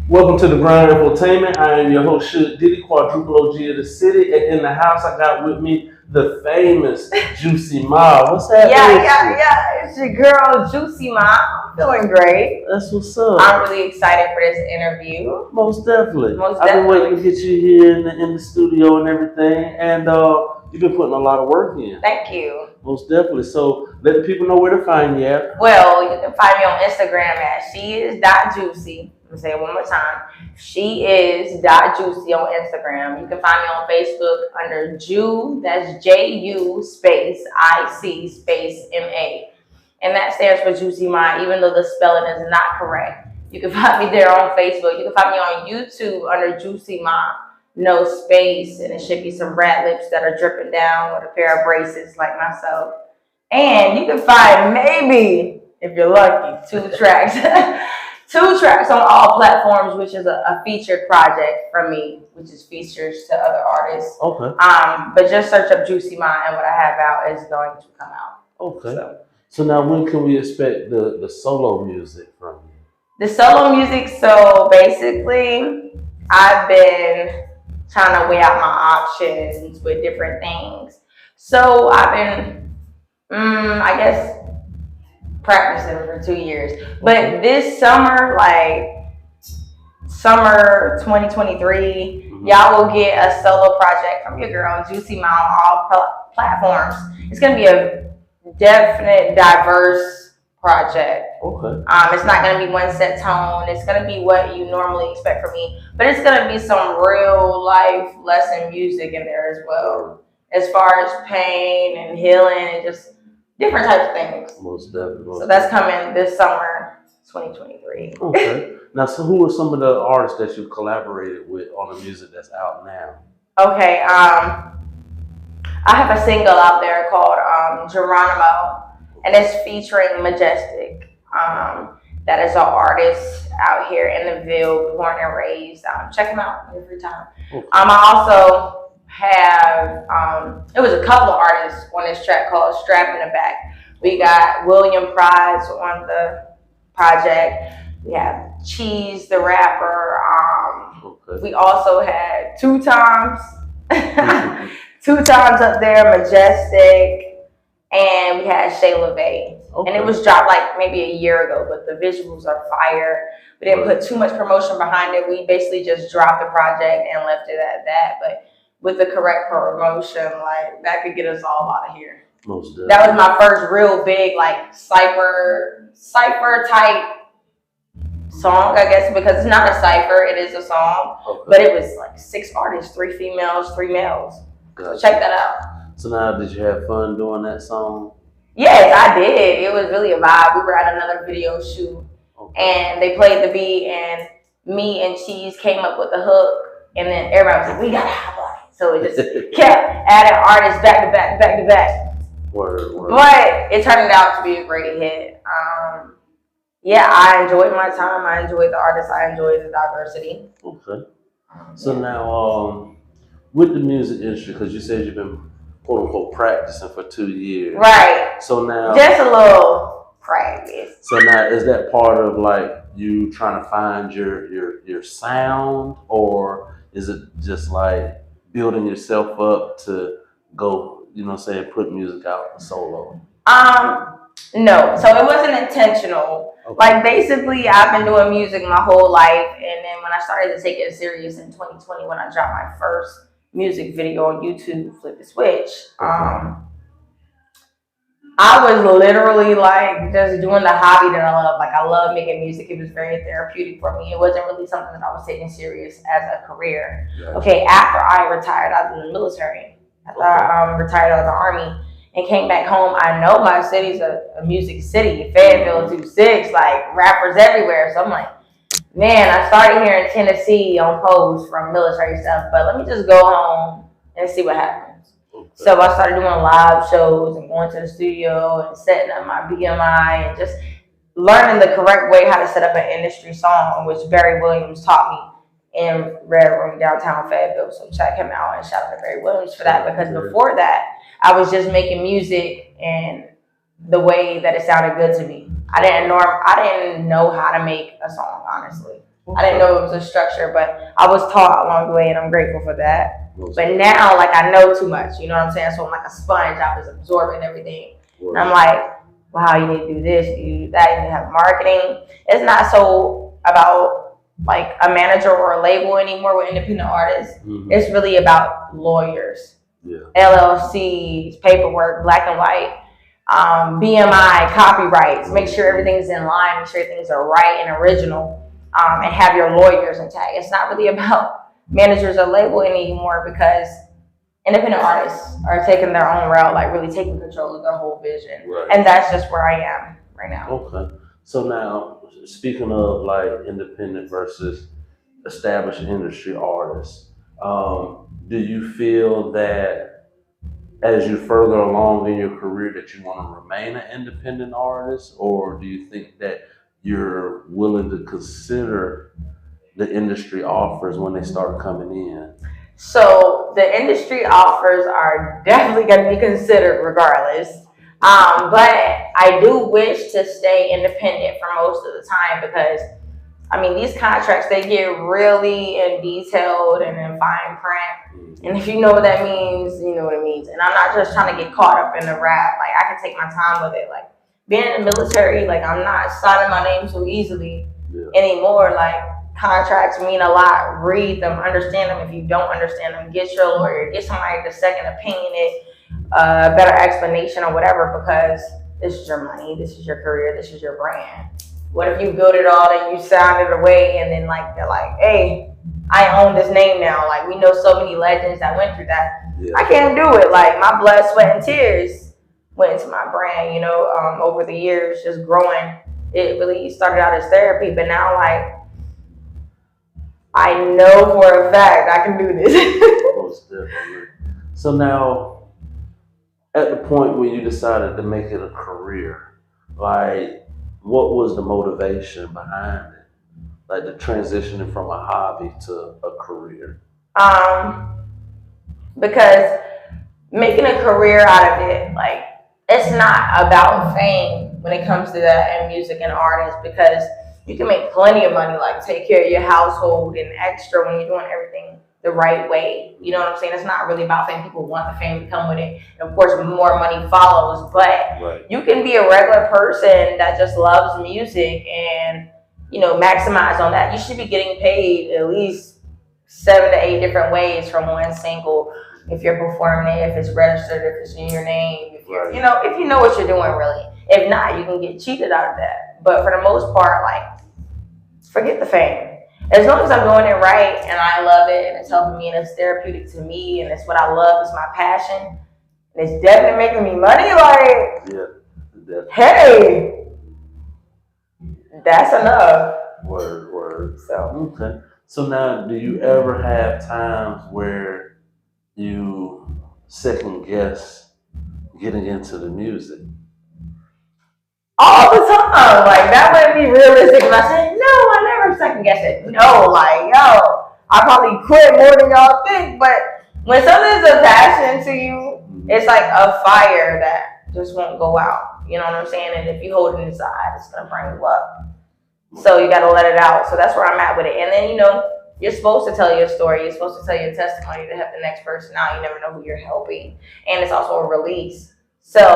Welcome to the Grind Infotainment. I am your host, Suge Diddy, quadruple OG of the city. And in the house, I got with me the famous Juicy Ma. What's happening? Yeah. It's your girl, Juicy Ma. I'm feeling great. That's what's up. I'm really excited for this interview. Most definitely. I've been waiting to get you here in the studio and everything. And you've been putting a lot of work in. Thank you. Most definitely. So let the people know where to find you at. Well, you can find me on Instagram at sheis.juicy. I'm going to say it one more time. She is .juicy on Instagram. You can find me on Facebook under Ju, that's Ju space IC space MA. And that stands for Juicy Ma, even though the spelling is not correct. You can find me there on Facebook. You can find me on YouTube under Juicy Ma, no space. And it should be some rat lips that are dripping down with a pair of braces like myself. And you can find maybe, if you're lucky, 2 tracks. 2 tracks on all platforms, which is a featured project from me, which is features to other artists. Okay. But just search up Juicy Ma, and what I have out is going to come out. Okay. So now when can we expect the solo music from you? The solo music, so basically, I've been trying to weigh out my options with different things. So I've been, I guess, practicing for 2 years. But this summer, like summer 2023, y'all will get a solo project from your girl, Juicy Ma, on all platforms. It's going to be a definite, diverse project. Okay. It's not going to be one set tone. It's going to be what you normally expect from me. But it's going to be some real life lesson music in there as well. As far as pain and healing and just different types of things. Most definitely. So that's coming this summer, 2023. Okay. Now, so who are some of the artists that you've collaborated with on the music that's out now? Okay. I have a single out there called Geronimo, and it's featuring Majestic. That is an artist out here in the Ville, born and raised. Check him out every time. Okay. I also have it was a couple of artists on this track called Strap in the Back. We got William Price on the project. We have Cheese the rapper. Okay. We also had 2 times 2 times up there, Majestic, and we had Shayla Bay. Okay. And it was dropped like maybe a year ago, but the visuals are fire. We didn't put too much promotion behind it. We basically just dropped the project and left it at that. But with the correct promotion, like that could get us all out of here. Most definitely. That was my first real big like cipher type song, I guess, because it's not a cipher, it is a song. Okay. But it was like 6 artists, 3 females, 3 males. Gotcha. So check that out. So now, did you have fun doing that song? Yes, I did. It was really a vibe. We were at another video shoot, and they played the beat, and me and Cheese came up with the hook, and then everybody was like, "We gotta have one." So it just kept adding artists back to back. Word. But it turned out to be a great hit. Yeah, I enjoyed my time. I enjoyed the artists. I enjoyed the diversity. Okay. So now, with the music industry, because you said you've been quote unquote practicing for 2 years. Right. So now, just a little practice. So now, is that part of like you trying to find your sound, or is it just like building yourself up to go, put music out solo? No. So it wasn't intentional. Okay. Like basically I've been doing music my whole life, and then when I started to take it serious in 2020 when I dropped my first music video on YouTube, Flip the Switch, I was literally like just doing the hobby that I love. Like I love making music. It was very therapeutic for me. It wasn't really something that I was taking serious as a career. Yeah. Okay, after I retired out of the military, after I retired out of the Army and came back home, I know my city's a music city, Fayetteville 26, like rappers everywhere. So I'm like, man, I started here in Tennessee on post from military stuff, but let me just go home and see what happens. Okay. So I started doing live shows and going to the studio and setting up my BMI and just learning the correct way how to set up an industry song, which Barry Williams taught me in Red Room downtown Fayetteville. So check him out and shout out to Barry Williams for that, because before that, I was just making music and the way that it sounded good to me. I didn't know how to make a song, honestly. I didn't know it was a structure, but I was taught along the way, and I'm grateful for that. But now, like, I know too much, you know what I'm saying? So I'm like a sponge. I was absorbing everything. And I'm like, wow, you need to do this, you do that, you need to have marketing. It's not so about like a manager or a label anymore with independent artists. It's really about lawyers, LLCs, paperwork, black and white, BMI, copyrights. Make sure everything's in line, make sure things are right and original, and have your lawyers intact. It's not really about managers or label anymore because independent artists are taking their own route, like really taking control of their whole vision. And that's just where I am right now. Okay. So now, speaking of like independent versus established industry artists, do you feel that as you further along in your career that you want to remain an independent artist, or do you think that you're willing to consider the industry offers when they start coming in? So the industry offers are definitely going to be considered regardless. But I do wish to stay independent for most of the time because, I mean, these contracts, they get really in detailed and in fine print. And if you know what that means, you know what it means. And I'm not just trying to get caught up in the rap. Like, I can take my time with it. Like, being in the military, like, I'm not signing my name so easily anymore. Like, contracts mean a lot. Read them, understand them. If you don't understand them, get your lawyer, get somebody to second opinion it, better explanation or whatever, because this is your money, this is your career, this is your brand. What if you build it all and you sound it away and then like they're like, hey, I own this name now. Like, we know so many legends that went through that. I can't do it. Like, my blood, sweat, and tears went into my brand, you know, over the years, just growing. It really started out as therapy, but now, like, I know for a fact I can do this. Most definitely. So now, at the point when you decided to make it a career, like, what was the motivation behind it? Like the transitioning from a hobby to a career? Because making a career out of it, like, it's not about fame when it comes to that in music and artists, because you can make plenty of money, like take care of your household and extra when you're doing everything the right way. You know what I'm saying? It's not really about fame. People want the fame to come with it. And of course, more money follows. But you can be a regular person that just loves music and, you know, maximize on that. You should be getting paid at least 7 to 8 different ways from one single. If you're performing it, if it's registered, if it's in your name, if you're, you know, if you know what you're doing, really. If not, you can get cheated out of that. But for the most part, like, forget the fame. As long as I'm doing it right and I love it and it's helping me and it's therapeutic to me and it's what I love, it's my passion, and it's definitely making me money, like, hey, that's enough. Word. So. Okay. So now, do you ever have times where you second guess getting into the music? All the time. Like, that wouldn't be realistic if I said, no, I never second guess it. No, like, yo, I probably quit more than y'all think. But when something's a passion to you, it's like a fire that just won't go out. You know what I'm saying? And if you hold it inside, it's going to burn you up. So you got to let it out. So that's where I'm at with it. And then, you know, you're supposed to tell your story. You're supposed to tell your testimony to help the next person out. You never know who you're helping. And it's also a release. So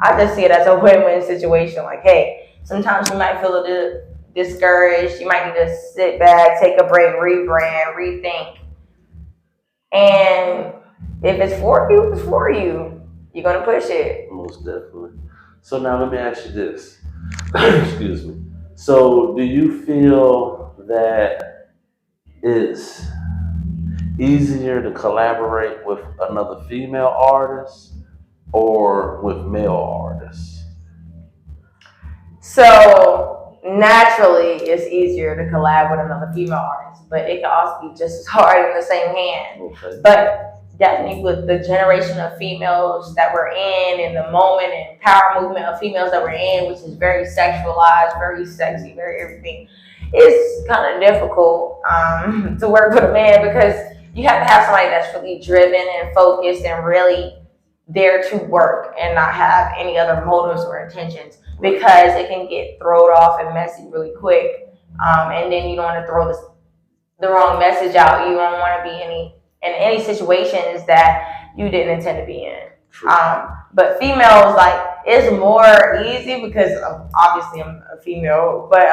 I just see it as a win-win situation. Like, hey, sometimes you might feel a little discouraged. You might need to sit back, take a break, rebrand, rethink. And if it's for you, it's for you. You're going to push it. Most definitely. So now let me ask you this. Excuse me. So do you feel that it's easier to collaborate with another female artist or with male artists? So naturally, it's easier to collab with another female artist, but it can also be just as hard in the same hand. Okay. But definitely with the generation of females that we're in the moment and power movement of females that we're in, which is very sexualized, very sexy, very everything, it's kind of difficult to work with a man because you have to have somebody that's really driven and focused and really there to work and not have any other motives or intentions, because it can get thrown off and messy really quick and then you don't want to throw the wrong message out. You don't want to be in any situations that you didn't intend to be in. But females, like, it's more easy because obviously I'm a female, but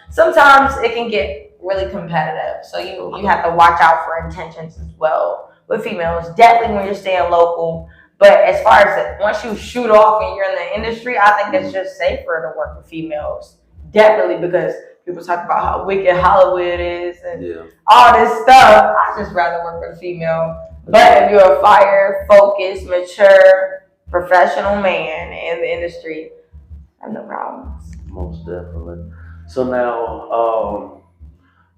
sometimes it can get really competitive. So you have to watch out for intentions as well with females. Definitely when you're staying local. But as far as once you shoot off and you're in the industry, I think it's just safer to work with females. Definitely, because people talk about how wicked Hollywood is and all this stuff. I just rather work with a female. But if you're a fire, focused, mature, professional man in the industry, I have no problems. Most definitely. So now,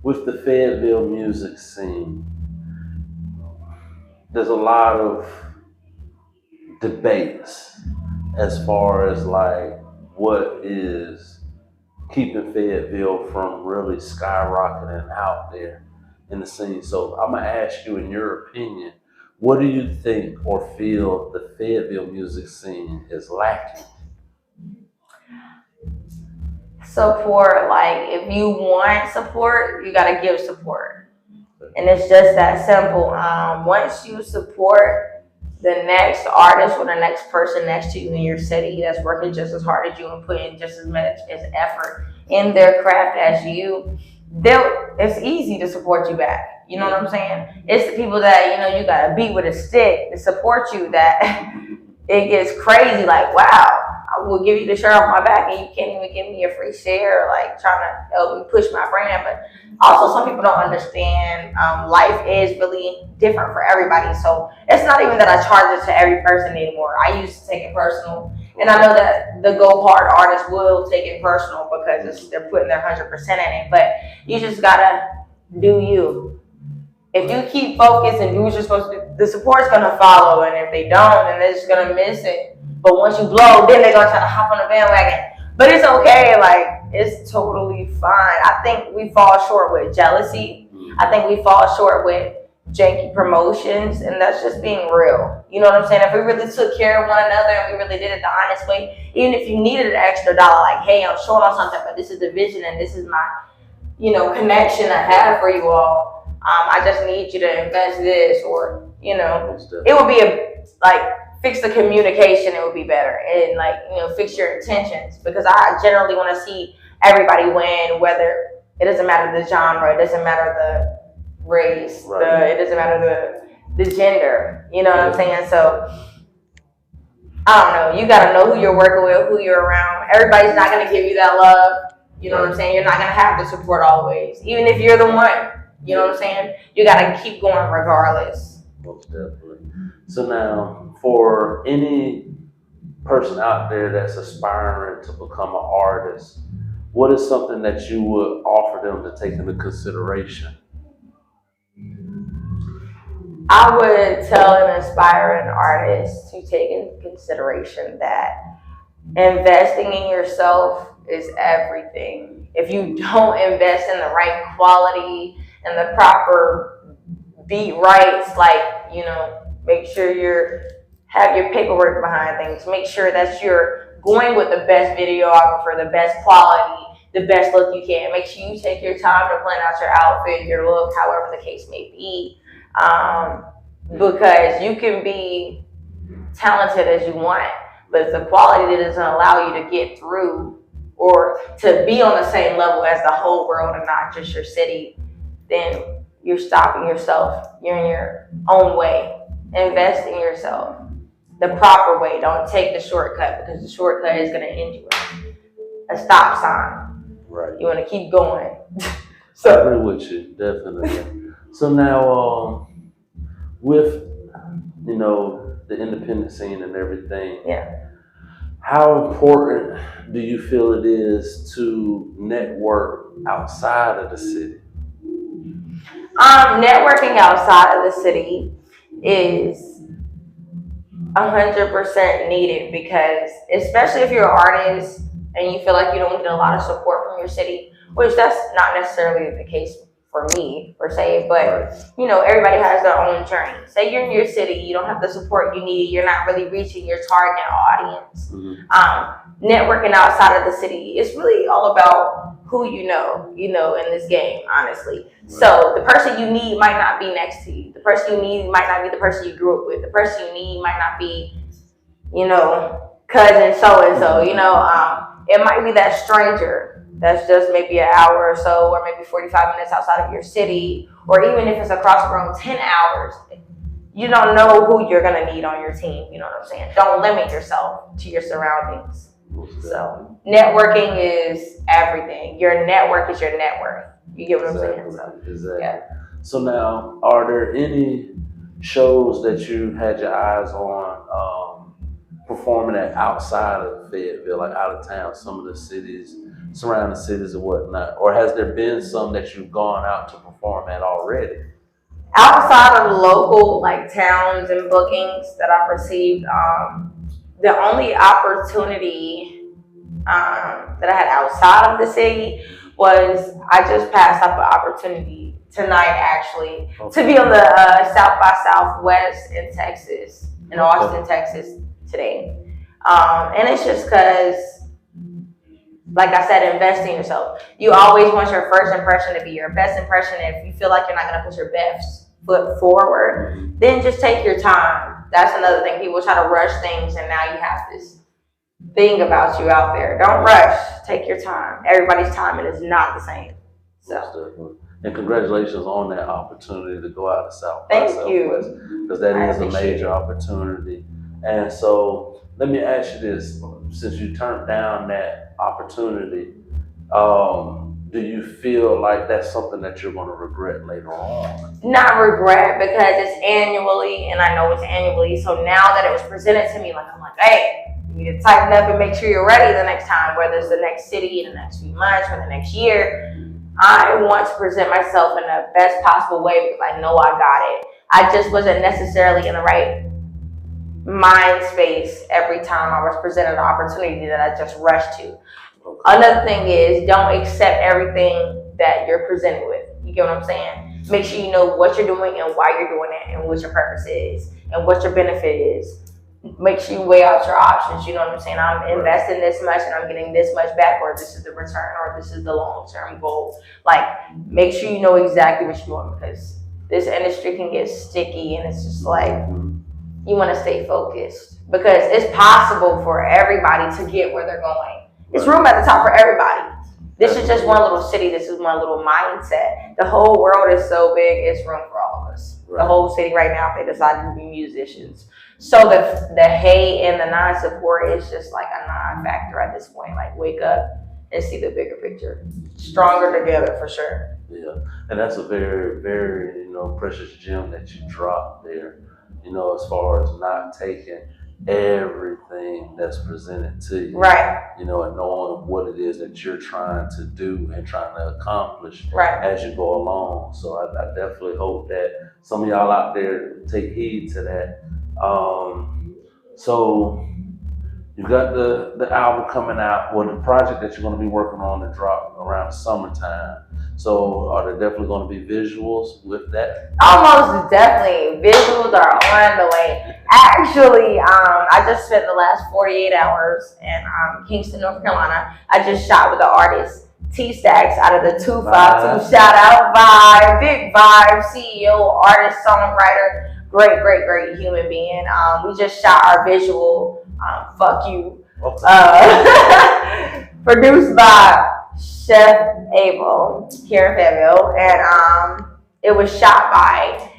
with the Fayetteville music scene, there's a lot of debates as far as like what is keeping Fayetteville from really skyrocketing out there in the scene. So I'm gonna ask you, in your opinion, what do you think or feel the Fayetteville music scene is lacking? Support. Like, if you want support, you gotta give support, and it's just that simple. Once you support the next artist or the next person next to you in your city that's working just as hard as you and putting just as much as effort in their craft as you, it's easy to support you back. You know what I'm saying? It's the people that, you gotta beat with a stick to support you that it gets crazy. Like, wow, I will give you the shirt off my back and you can't even give me a free share, like trying to help me push my brand. But also, some people don't understand life is really different for everybody. So it's not even that I charge it to every person anymore. I used to take it personal. And I know that the go hard artists will take it personal because they're putting their 100% in it. But you just gotta do you. If you keep focused and do what you're supposed to do, the support's gonna follow. And if they don't, then they're just gonna miss it. But once you blow, then they're gonna try to hop on the bandwagon. But it's okay, like, it's totally fine. I think we fall short with jealousy. I think we fall short with janky promotions, and that's just being real. You know what I'm saying? If we really took care of one another and we really did it the honest way, even if you needed an extra dollar, like, hey, I'm short on something, but this is the vision and this is my, connection I have for you all. I just need you to invest this, or, it would be fix the communication, it would be better. And fix your intentions, because I generally want to see everybody win, whether it doesn't matter the genre, it doesn't matter the race, it doesn't matter the gender, you know what I'm saying? So I don't know, you gotta know who you're working with, who you're around. Everybody's not gonna give you that love, you know what I'm saying? You're not gonna have the support always, even if you're the one, you know what I'm saying? You gotta keep going regardless. Most definitely. So now, for any person out there that's aspiring to become an artist, what is something that you would offer them to take into consideration? I would tell an aspiring artist to take into consideration that investing in yourself is everything. If you don't invest in the right quality and the proper beat rights, make sure have your paperwork behind things. Make sure that you're going with the best videographer, the best quality, the best look you can. Make sure you take your time to plan out your outfit, your look, however the case may be. Because you can be talented as you want, but if the quality doesn't allow you to get through or to be on the same level as the whole world and not just your city, then you're stopping yourself. You're in your own way. Invest in yourself the proper way. Don't take the shortcut, because the shortcut is going to end you at a stop sign. Right. You want to keep going. I agree with you, definitely. So now, with the independent scene and everything, how important do you feel it is to network outside of the city? Networking outside of the city is 100% needed, because especially if you're an artist and you feel like you don't get a lot of support from your city, which that's not necessarily the case for me per se, but everybody has their own journey. Say you're in your city, you don't have the support you need, you're not really reaching your target audience. Networking outside of the city is really all about who you know, in this game, honestly. So the person you need might not be next to you. The person you need might not be the person you grew up with. The person you need might not be, cousin so and so. It might be that stranger that's just maybe an hour or so, or maybe 45 minutes outside of your city, or even if it's across the room 10 hours. You don't know who you're gonna need on your team. You know what I'm saying? Don't limit yourself to your surroundings. So networking is everything. Your network is your net worth. You get what I'm saying? So, exactly. Yeah. So now, are there any shows that you had your eyes on performing at outside of Fayetteville, like out of town, some of the cities, surrounding cities and whatnot? Or has there been some that you've gone out to perform at already? Outside of local towns and bookings that I've received, the only opportunity that I had outside of the city was I just passed up an opportunity tonight, actually, to be on the South by Southwest in Texas, in Austin, Texas today. And it's just because, like I said, invest in yourself. You always want your first impression to be your best impression. If you feel like you're not going to put your best foot forward, then just take your time. That's another thing. People try to rush things, and now you have this thing about you out there. Don't rush. Take your time. Everybody's timing is not the same. So. And congratulations on that opportunity to go out to South. Thank you. Because that is a major opportunity. And so let me ask you this: since you turned down that opportunity, do you feel like that's something that you're going to regret later on? Not regret, because it's annually, and I know it's annually. So now that it was presented to me, I'm like, hey, you need to tighten up and make sure you're ready the next time, whether it's the next city, in the next few months, or the next year. I want to present myself in the best possible way because I know I got it. I just wasn't necessarily in the right mind space every time I was presented an opportunity that I just rushed to. Another thing is, don't accept everything that you're presented with. You get what I'm saying? Make sure you know what you're doing and why you're doing it and what your purpose is and what your benefit is. Make sure you weigh out your options. You know what I'm saying? I'm investing this much and I'm getting this much back, or this is the return, or this is the long-term goal. Make sure you know exactly what you're doing, because this industry can get sticky, and it's just you want to stay focused, because it's possible for everybody to get where they're going. It's room at the top for everybody. This is just one little city. This is one little mindset. The whole world is so big, it's room for all of us. Right. The whole city right now, if they decide to be musicians. So the hate and the non-support is just like a non-factor at this point. Wake up and see the bigger picture. Stronger together, for sure. Yeah, and that's a very, very, precious gem that you dropped there, as far as not taking everything that's presented to you, right? And knowing what it is that you're trying to do and trying to accomplish, right, as you go along. So I definitely hope that some of y'all out there take heed to that. So you got the album coming out, or the project that you're going to be working on to drop around summertime. So are there definitely going to be visuals with that? Almost definitely. Visuals are on the way. Actually, I just spent the last 48 hours in Kingston, North Carolina. I just shot with the artist T-Stacks out of the 252. Shout out Vibe, Big Vibe, CEO, artist, songwriter, great human being. We just shot our visual, Fuck You, produced by Chef Abel here in Fayetteville, and it was shot by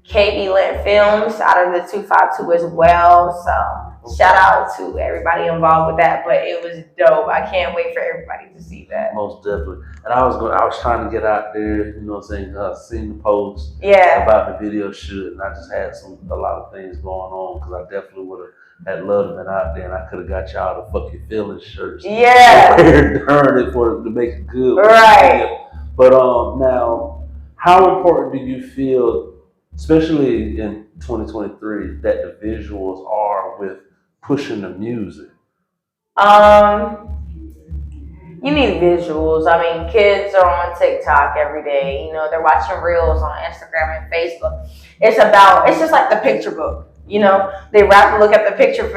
KB Lent Films out of the 252 as well. So shout out to everybody involved with that, but it was dope. I can't wait for everybody to see that. Most definitely. And I was trying to get out there, seeing the post about the video shoot, and I just had a lot of things going on, because I definitely would have had loved to been out there, and I could have got y'all the Fuck Your Feelings shirts. Yeah. Darn it, to make it good. Right. But now, how important do you feel, especially in 2023, that the visuals are with pushing the music? You need visuals. I mean, kids are on TikTok every day. They're watching reels on Instagram and Facebook. It's just like the picture book. They rather look at the picture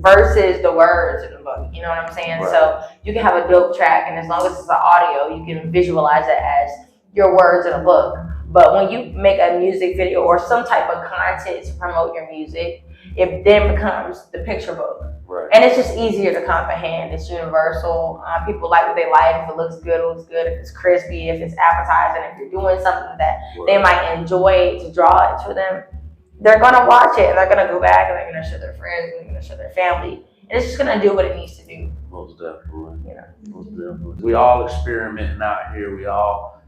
versus the words in the book. You know what I'm saying? Right. So you can have a dope track, and as long as it's an audio, you can visualize it as your words in a book. But when you make a music video or some type of content to promote your music, it then becomes the picture book. Right. And it's just easier to comprehend. It's universal. People like what they like. If it looks good, it looks good. If it's crispy, if it's appetizing, if you're doing something that they might enjoy to draw it to them, they're going to watch it and they're going to go back and they're going to show their friends and they're going to show their family. And it's just going to do what it needs to do. Most definitely. You know? Most definitely. We all experimenting out here. We all,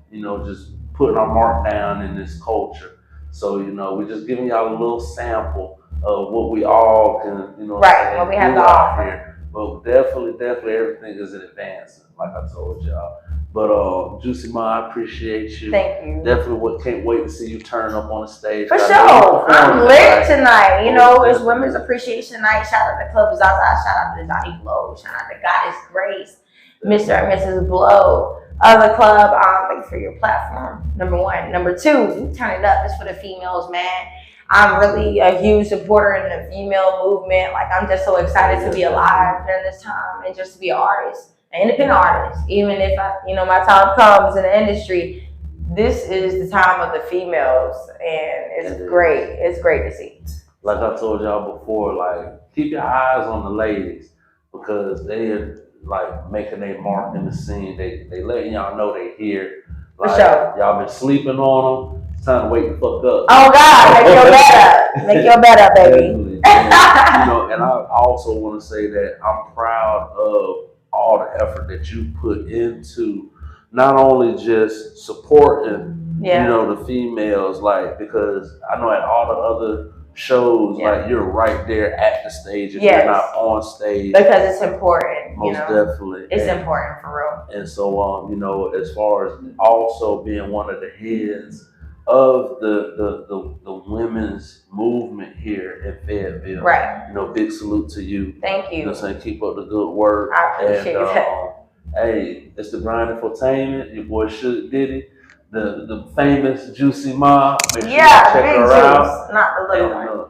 just putting our mark down in this culture. So, we're just giving y'all a little sample of what we all can, right, what we have to offer here. But definitely everything is in advance, like I told y'all. But Juicy Ma, I appreciate you. Thank you. Definitely can't wait to see you turn up on the stage. For sure. I'm lit tonight. It's Women's Appreciation Night. Shout out to Club Zaza. Shout out to Donnie Blow. Shout out to Goddess Grace. Mr. and Mrs. Blow of the club. Thank you for your platform. Number one. Number two, turn it up. It's for the females, man. I'm really a huge supporter in the female movement. Like, I'm just so excited to be alive during this time and just to be an artist, an independent artist. Even if my time comes in the industry, this is the time of the females, and it's great. It's great to see. Like I told y'all before, like, keep your eyes on the ladies because they are like making their mark in the scene. They letting y'all know they here. Like, for sure. Y'all been sleeping on them. It's time to wake the fuck up. Oh God, make your bed up. Make your bed up, baby. And I also want to say that I'm proud of all the effort that you put into not only just supporting, the females, like, because I know at all the other shows, like, you're right there at the stage if you're not on stage. Because it's important, Most definitely. It's important for real. And so, as far as also being one of the heads of the women's movement here in Fayetteville. Right. Big salute to you. Thank you. Keep up the good work. I appreciate that. Hey, it's the Grind Infotainment. Your boy Suge Diddy, the famous Juicy Ma. Make sure you check her out. Not the little one.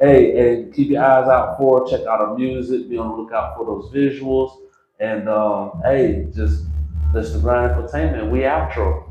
Hey, and keep your eyes out for her. Check out her music. Be on the lookout for those visuals. And hey, just that's the Grind Infotainment. We outro.